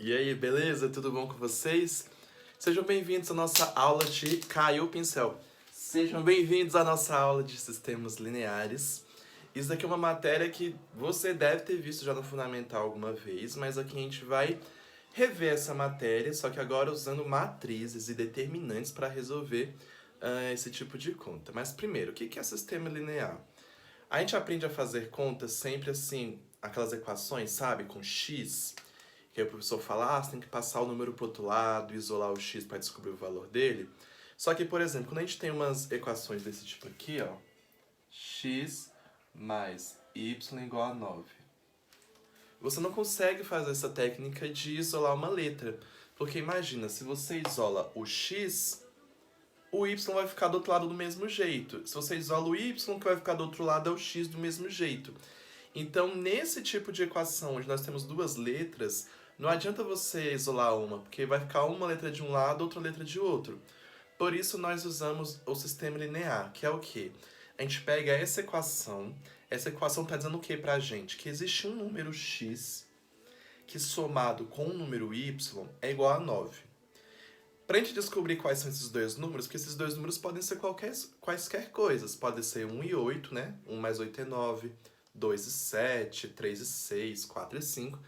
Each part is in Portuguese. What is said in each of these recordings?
E aí, beleza? Tudo bom com vocês? Sejam bem-vindos à nossa aula de Caiu o Pincel. Sejam bem-vindos à nossa aula de sistemas lineares. Isso daqui é uma matéria que você deve ter visto já no Fundamental alguma vez, mas aqui a gente vai rever essa matéria, só que agora usando matrizes e determinantes para resolver esse tipo de conta. Mas primeiro, o que é sistema linear? A gente aprende a fazer contas sempre assim, aquelas equações, sabe, com x, que aí o professor fala, você tem que passar o número pro outro lado, isolar o x para descobrir o valor dele. Só que, por exemplo, quando a gente tem umas equações desse tipo aqui, ó, x mais y igual a 9. Você não consegue fazer essa técnica de isolar uma letra, porque imagina, se você isola o x, o y vai ficar do outro lado do mesmo jeito. Se você isola o y, o que vai ficar do outro lado é o x do mesmo jeito. Então, nesse tipo de equação, onde nós temos duas letras, não adianta você isolar uma, porque vai ficar uma letra de um lado, outra letra de outro. Por isso, nós usamos o sistema linear, que é o quê? A gente pega essa equação está dizendo o que pra gente? Que existe um número x que somado com um número y é igual a 9. Pra gente descobrir quais são esses dois números, porque esses dois números podem ser quaisquer coisas. Pode ser 1 e 8, né? 1 mais 8 é 9, 2 e 7, 3 e 6, 4 e 5.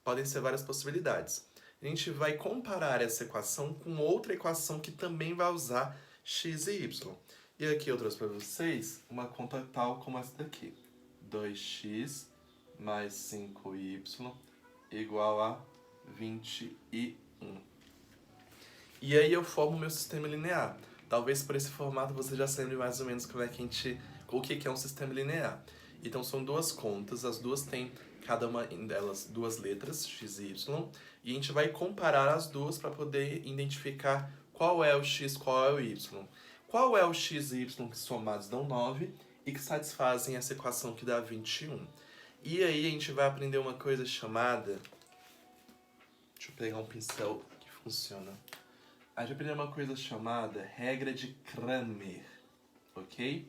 Podem ser várias possibilidades. A gente vai comparar essa equação com outra equação que também vai usar x e y. E aqui eu trouxe para vocês uma conta tal como essa daqui. 2x mais 5y igual a 21. E aí eu formo o meu sistema linear. Talvez por esse formato você já lembre mais ou menos o que é um sistema linear. Então são duas contas, as duas têm cada uma delas duas letras, x e y, e a gente vai comparar as duas para poder identificar qual é o x, qual é o y. Qual é o x e y que somados dão 9 e que satisfazem essa equação que dá 21. E aí a gente vai aprender uma coisa chamada... Deixa eu pegar um pincel que funciona. A gente vai aprender uma coisa chamada regra de Cramer, ok?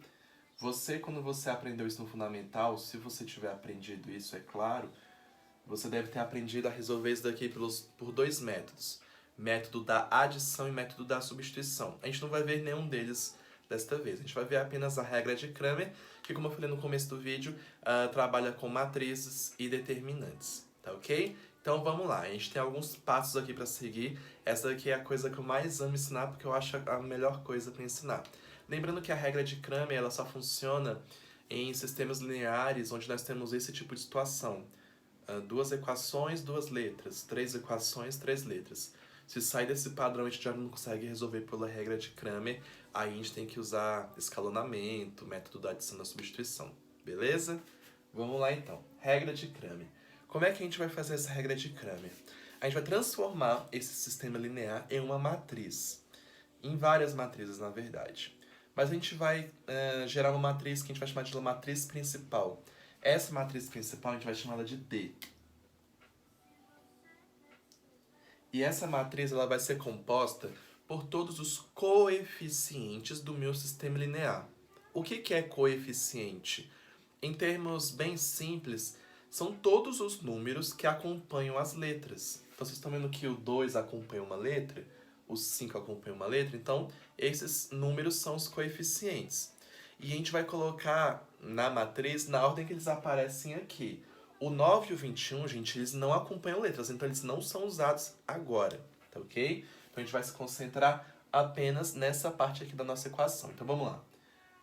Quando você aprendeu isso no Fundamental, se você tiver aprendido isso, é claro, você deve ter aprendido a resolver isso daqui por dois métodos. Método da adição e método da substituição. A gente não vai ver nenhum deles desta vez. A gente vai ver apenas a regra de Cramer, que, como eu falei no começo do vídeo, trabalha com matrizes e determinantes, tá ok? Então vamos lá, a gente tem alguns passos aqui para seguir. Essa daqui é a coisa que eu mais amo ensinar, porque eu acho a melhor coisa para ensinar. Lembrando que a regra de Cramer ela só funciona em sistemas lineares, onde nós temos esse tipo de situação. Duas equações, duas letras. Três equações, três letras. Se sair desse padrão, a gente já não consegue resolver pela regra de Cramer. Aí a gente tem que usar escalonamento, método da adição e da substituição. Beleza? Vamos lá então. Regra de Cramer. Como é que a gente vai fazer essa regra de Cramer? A gente vai transformar esse sistema linear em uma matriz. Em várias matrizes, na verdade. Mas a gente vai gerar uma matriz que a gente vai chamar de matriz principal. Essa matriz principal a gente vai chamar ela de D. E essa matriz ela vai ser composta por todos os coeficientes do meu sistema linear. O que é coeficiente? Em termos bem simples, são todos os números que acompanham as letras. Então, vocês estão vendo que o 2 acompanha uma letra, o 5 acompanha uma letra, então esses números são os coeficientes. E a gente vai colocar na matriz na ordem que eles aparecem aqui. O 9 e o 21, gente, eles não acompanham letras, então eles não são usados agora, tá ok? Então a gente vai se concentrar apenas nessa parte aqui da nossa equação. Então vamos lá.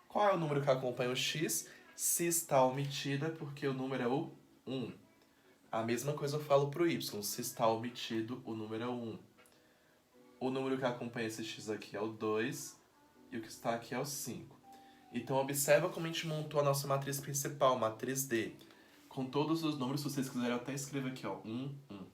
Qual é o número que acompanha o x? Se está omitido é porque o número é o 1. A mesma coisa eu falo para o y. Se está omitido, o número é o 1. O número que acompanha esse x aqui é o 2 e o que está aqui é o 5. Então observa como a gente montou a nossa matriz principal, matriz D. Com todos os números, se vocês quiserem, eu até escrevo aqui, ó. 1, 1.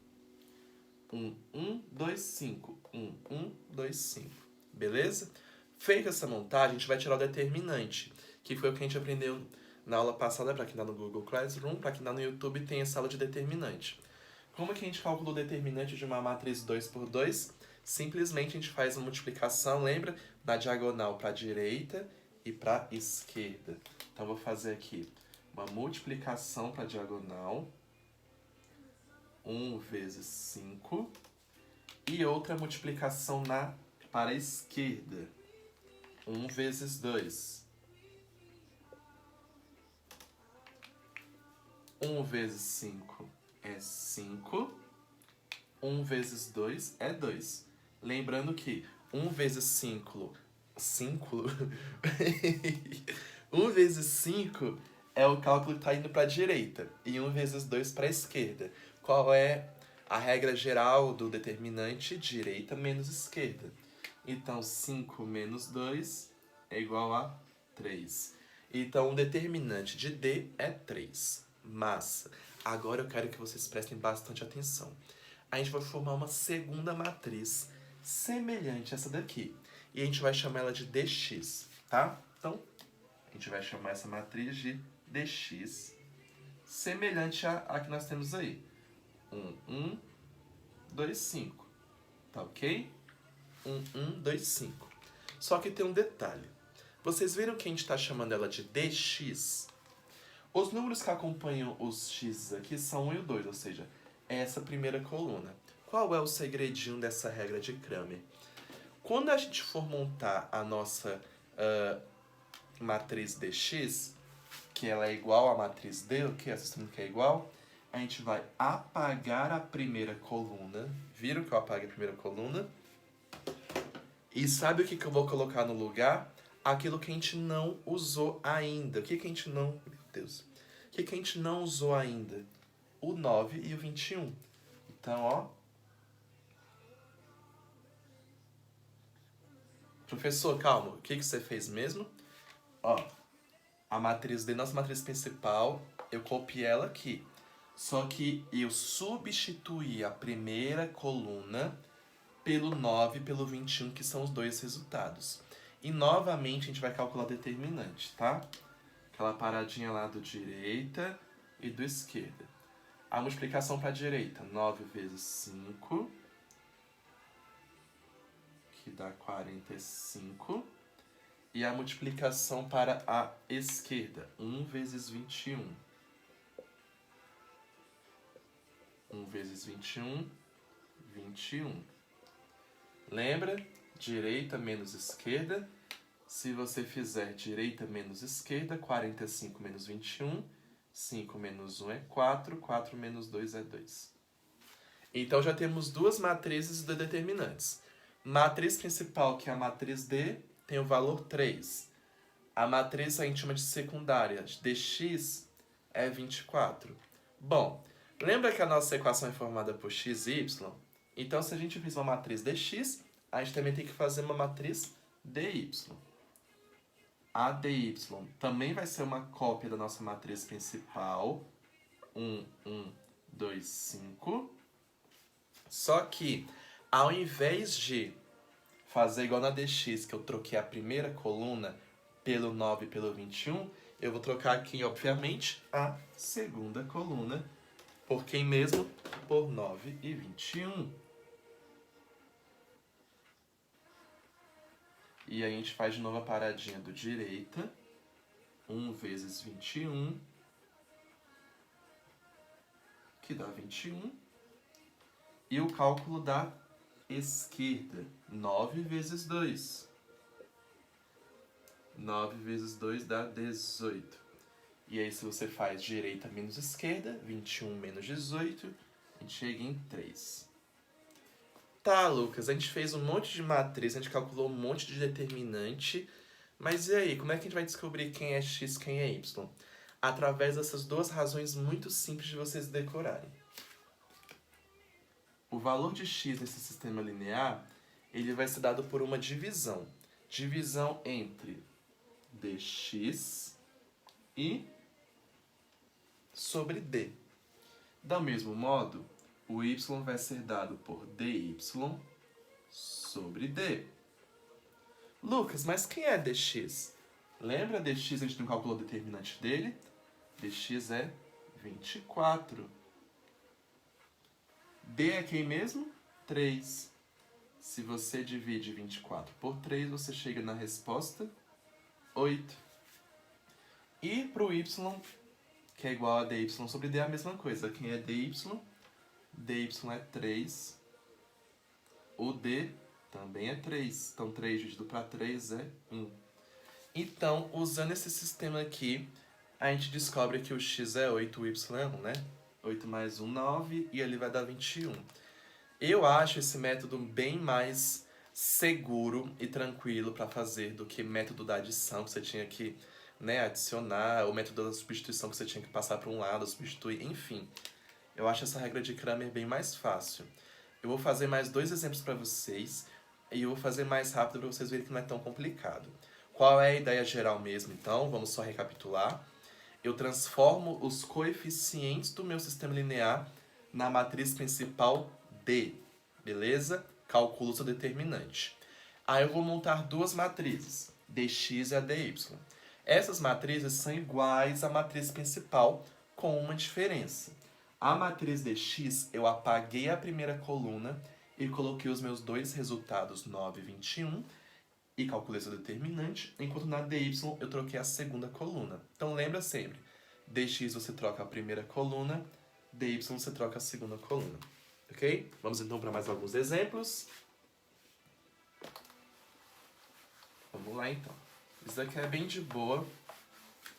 1, 1, 2, 5. 1, 1, 2, 5. Beleza? Feita essa montagem, a gente vai tirar o determinante, que foi o que a gente aprendeu na aula passada, para quem está no Google Classroom, para quem está no YouTube, tem essa aula de determinante. Como é que a gente calcula o determinante de uma matriz 2 por 2? Simplesmente a gente faz a multiplicação, lembra? Da diagonal para a direita e para a esquerda. Então eu vou fazer aqui uma multiplicação para a diagonal. 1 vezes 5. E outra multiplicação para a esquerda. 1 vezes 2. 1 vezes 5 é 5. 1 vezes 2 é 2. Lembrando que 1 vezes 5... 1 vezes 5 é o cálculo que está indo para a direita. E 1 vezes 2 para a esquerda. Qual é a regra geral do determinante? Direita menos esquerda. Então, 5 menos 2 é igual a 3. Então, o determinante de D é 3. Massa. Agora eu quero que vocês prestem bastante atenção. A gente vai formar uma segunda matriz semelhante a essa daqui. E a gente vai chamar ela de dx, tá? Então, a gente vai chamar essa matriz de dx, semelhante à que nós temos aí. 1, 2, 5. Tá ok? 1, 2, 5. Só que tem um detalhe. Vocês viram que a gente está chamando ela de dx? Os números que acompanham os x aqui são 1 e o 2, ou seja, essa primeira coluna. Qual é o segredinho dessa regra de Cramer? Quando a gente for montar a nossa matriz dx, que ela é igual à matriz D, o que? Essa que é igual, a gente vai apagar a primeira coluna. Viram que eu apaguei a primeira coluna? E sabe o que eu vou colocar no lugar? Aquilo que a gente não usou ainda. O que a gente não... Meu Deus. O que a gente não usou ainda? O 9 e o 21. Então, ó. Professor, calma. O que você fez mesmo? Ó. A matriz D, nossa matriz principal, eu copiei ela aqui. Só que eu substituí a primeira coluna pelo 9 e pelo 21, que são os dois resultados. E novamente a gente vai calcular o determinante, tá? Aquela paradinha lá do direita e do esquerda. A multiplicação para a direita, 9 vezes 5, que dá 45. E a multiplicação para a esquerda, 1 vezes 21. 1 vezes 21, 21. Lembra? Direita menos esquerda. Se você fizer direita menos esquerda, 45 menos 21, 5 menos 1 é 4, 4 menos 2 é 2. Então já temos duas matrizes de determinantes. Matriz principal, que é a matriz D, tem o valor 3. A matriz a gente chama de secundária, dx é 24. Bom, lembra que a nossa equação é formada por x e y? Então, se a gente fizer uma matriz dx, a gente também tem que fazer uma matriz dy. A dy também vai ser uma cópia da nossa matriz principal, 1, 2, 5. Só que, ao invés de fazer igual na dx, que eu troquei a primeira coluna pelo 9 e pelo 21, eu vou trocar aqui, obviamente, a segunda coluna. Por quem mesmo? Por 9 e 21. E aí a gente faz de novo a paradinha do direita. 1 vezes 21, que dá 21. E o cálculo da esquerda, 9 vezes 2. 9 vezes 2 dá 18. E aí se você faz direita menos esquerda, 21 menos 18, a gente chega em 3. Tá, Lucas, a gente fez um monte de matriz, a gente calculou um monte de determinante, mas e aí, como é que a gente vai descobrir quem é x e quem é y? Através dessas duas razões muito simples de vocês decorarem. O valor de x nesse sistema linear, ele vai ser dado por uma divisão. Divisão entre dx e sobre d. Do mesmo modo, o y vai ser dado por dy sobre d. Lucas, mas quem é dx? Lembra dx, a gente não calculou o determinante dele? Dx é 24. D é quem mesmo? 3. Se você divide 24 por 3, você chega na resposta 8. E para o y, que é igual a dy sobre d, é a mesma coisa. Quem é dy? dy é 3, o d também é 3. Então, 3 dividido para 3 é 1. Então, usando esse sistema aqui, a gente descobre que o x é 8, o y é 1, né? 8 mais 1, 9, e ali vai dar 21. Eu acho esse método bem mais seguro e tranquilo para fazer do que método da adição, que você tinha que, né, adicionar, o método da substituição, que você tinha que passar para um lado, substituir, enfim. Eu acho essa regra de Cramer bem mais fácil. Eu vou fazer mais 2 exemplos para vocês, e eu vou fazer mais rápido para vocês verem que não é tão complicado. Qual é a ideia geral mesmo, então? Vamos só recapitular. Eu transformo os coeficientes do meu sistema linear na matriz principal D, beleza? Calculo seu determinante. Aí eu vou montar duas matrizes, dx e a dy. Essas matrizes são iguais à matriz principal, com uma diferença. A matriz dx, eu apaguei a primeira coluna e coloquei os meus dois resultados, 9 e 21, e calculei seu determinante, enquanto na dy eu troquei a segunda coluna. Então lembra sempre, dx você troca a primeira coluna, dy você troca a segunda coluna. Ok? Vamos então para mais alguns exemplos. Vamos lá então. Isso daqui é bem de boa,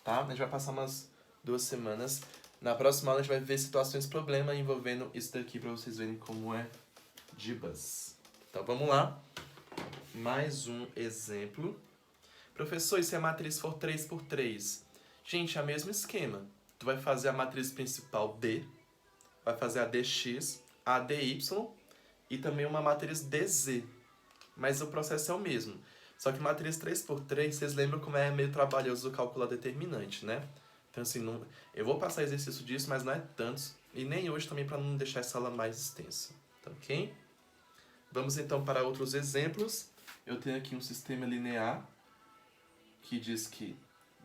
tá? A gente vai passar umas 2 semanas. Na próxima aula a gente vai ver situações problema envolvendo isso daqui para vocês verem como é de bus. Então vamos lá. Mais um exemplo. Professor, e se a matriz for 3 por 3? Gente, é o mesmo esquema. Tu vai fazer a matriz principal D, vai fazer a dx, a dy e também uma matriz dz. Mas o processo é o mesmo. Só que matriz 3 por 3, vocês lembram como é meio trabalhoso calcular determinante, né? Então assim, não, eu vou passar exercício disso, mas não é tanto. E nem hoje também para não deixar essa aula mais extensa. Tá ok? Vamos então para outros exemplos. Eu tenho aqui um sistema linear que diz que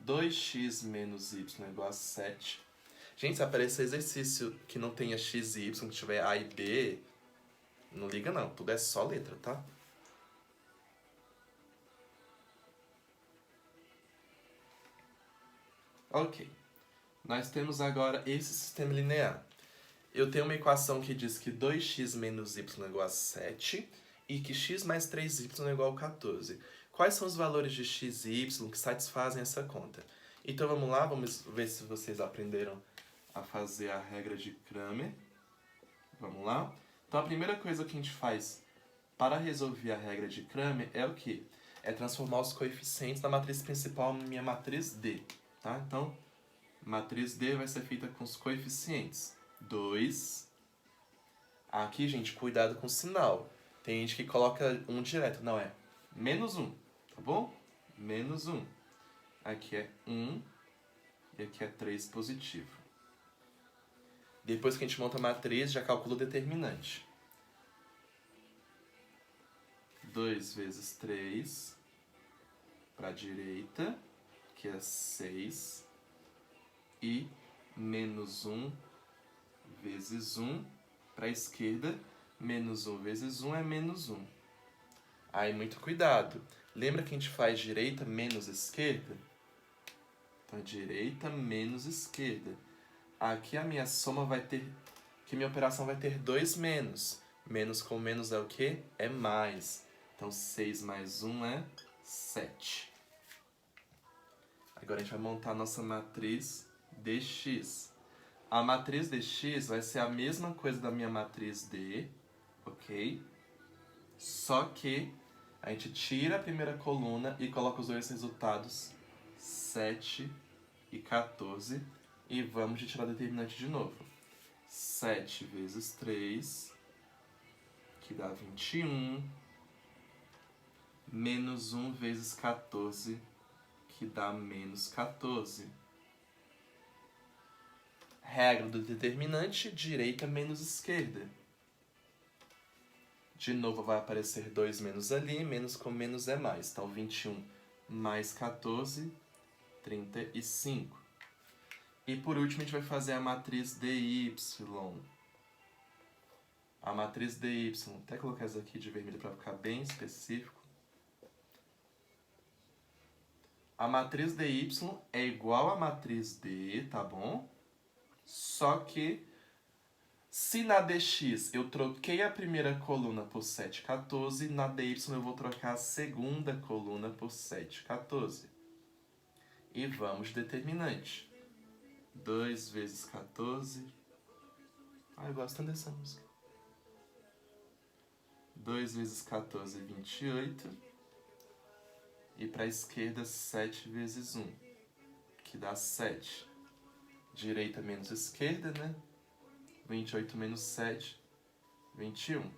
2x menos y é igual a 7. Gente, se aparecer exercício que não tenha x e y, que tiver a e b, não liga não, tudo é só letra, tá? Ok. Nós temos agora esse sistema linear. Eu tenho uma equação que diz que 2x menos y é igual a 7 e que x mais 3y é igual a 14. Quais são os valores de x e y que satisfazem essa conta? Então vamos lá, vamos ver se vocês aprenderam a fazer a regra de Cramer. Vamos lá? Então a primeira coisa que a gente faz para resolver a regra de Cramer é o quê? É transformar os coeficientes da matriz principal na minha matriz D. Tá? Então, matriz D vai ser feita com os coeficientes. 2. Aqui, gente, cuidado com o sinal. Tem gente que coloca 1 direto. Não, é menos 1. Tá bom? Menos 1. Aqui é 1. E aqui é 3 positivo. Depois que a gente monta a matriz, já calcula o determinante. 2 vezes 3 para a direita, que é 6. E menos 1 vezes 1 para a esquerda, menos 1 vezes 1 é menos 1. Aí, muito cuidado. Lembra que a gente faz direita menos esquerda? Então, direita menos esquerda. Aqui a minha soma vai ter... que minha operação vai ter 2 menos. Menos com menos é o quê? É mais. Então, 6 mais 1 é 7. Agora a gente vai montar a nossa matriz dx. A matriz dx vai ser a mesma coisa da minha matriz D, ok? Só que a gente tira a primeira coluna e coloca os dois resultados, 7 e 14, e vamos de tirar determinante de novo. 7 vezes 3, que dá 21, menos 1 vezes 14, que dá menos 14. Regra do determinante, direita menos esquerda. De novo vai aparecer 2 menos ali, menos com menos é mais. Então 21 mais 14, 35. E por último a gente vai fazer a matriz dy. A matriz dy, vou até colocar essa aqui de vermelho para ficar bem específico. A matriz dy é igual à matriz D, tá bom? Só que Se na dx eu troquei a primeira coluna por 7, 14, na dy eu vou trocar a segunda coluna por 7, 14. E vamos determinante. 2 vezes 14. Eu gosto tanto dessa música. 2 vezes 14, 28. E para a esquerda, 7 vezes 1, que dá 7. Direita menos esquerda, né? 28 menos 7, 21.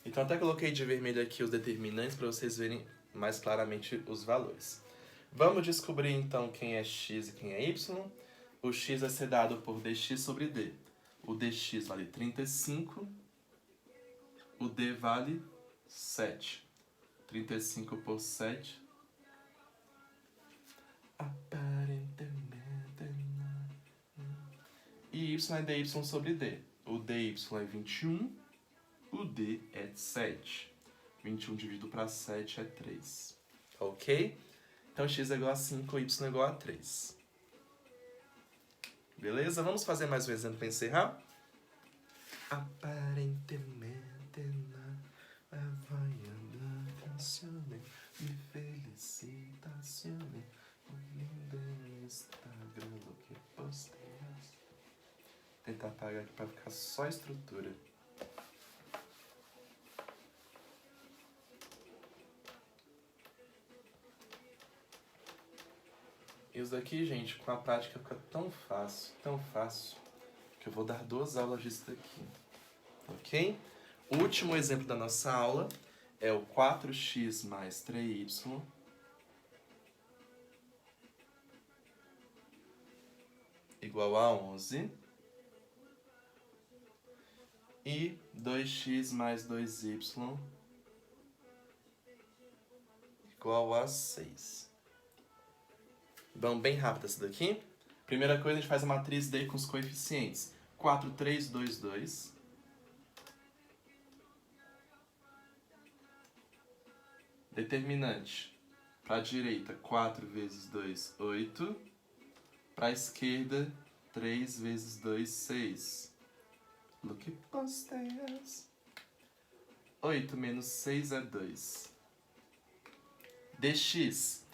Então até coloquei de vermelho aqui os determinantes para vocês verem mais claramente os valores. Vamos descobrir então quem é x e quem é y. O x vai ser dado por dx sobre d. O dx vale 35, o d vale 7. 35 por 7. Aparentemente. E y é dy sobre d. O dy é 21, o d é 7. 21 dividido para 7 é 3. Ok? Então x é igual a 5, y é igual a 3. Beleza? Vamos fazer mais um exemplo para encerrar? Aparentemente vai andar canciones, me felicitaciones, lindo no Instagram do que posteias. Tentar apagar aqui para ficar só a estrutura. Isso daqui, gente, com a prática fica tão fácil, que eu vou dar 2 aulas disso daqui. Ok? O último exemplo da nossa aula é o 4x mais 3y igual a 11 e 2x mais 2y igual a 6. Vamos bem rápido essa daqui. Primeira coisa, a gente faz a matriz D com os coeficientes. 4, 3, 2, 2. Determinante. Para a direita, 4 vezes 2, 8. Para a esquerda, 3 vezes 2, 6. Look posteias. 8 menos 6 é 2. dx.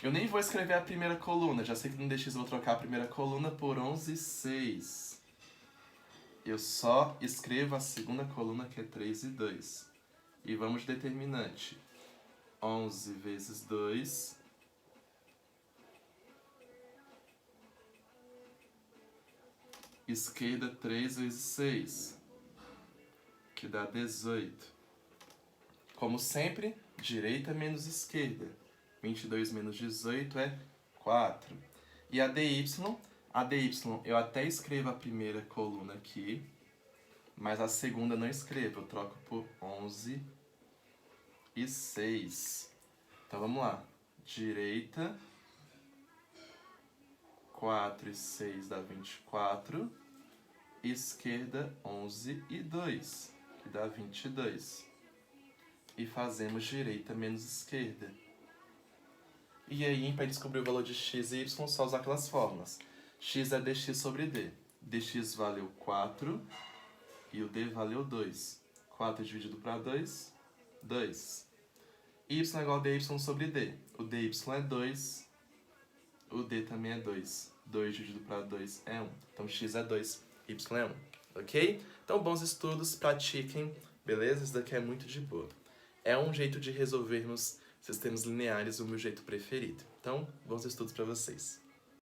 Eu nem vou escrever a primeira coluna. Já sei que no dx eu vou trocar a primeira coluna por 11, 6. Eu só escrevo a segunda coluna, que é 3 e 2. E vamos de determinante. 11 vezes 2. Esquerda, 3 vezes 6. Que dá 18. Como sempre, direita menos esquerda. 22 menos 18 é 4. E a dy eu até escrevo a primeira coluna aqui, mas a segunda não escrevo, eu troco por 11 e 6. Então vamos lá. Direita, 4 e 6 dá 24. Esquerda, 11 e 2, que dá 22. E fazemos direita menos esquerda. E aí, para descobrir o valor de x e y, só usar aquelas fórmulas. X é dx sobre d. dx valeu 4 e o d valeu 2. 4 dividido para 2, 2. Y é igual a dy sobre d. O dy é 2, o d também é 2. 2 dividido para 2 é 1. Então x é 2, y é 1. Ok? Então, bons estudos, pratiquem, beleza? Isso daqui é muito de boa. É um jeito de resolvermos sistemas lineares, o meu jeito preferido. Então, bons estudos para vocês.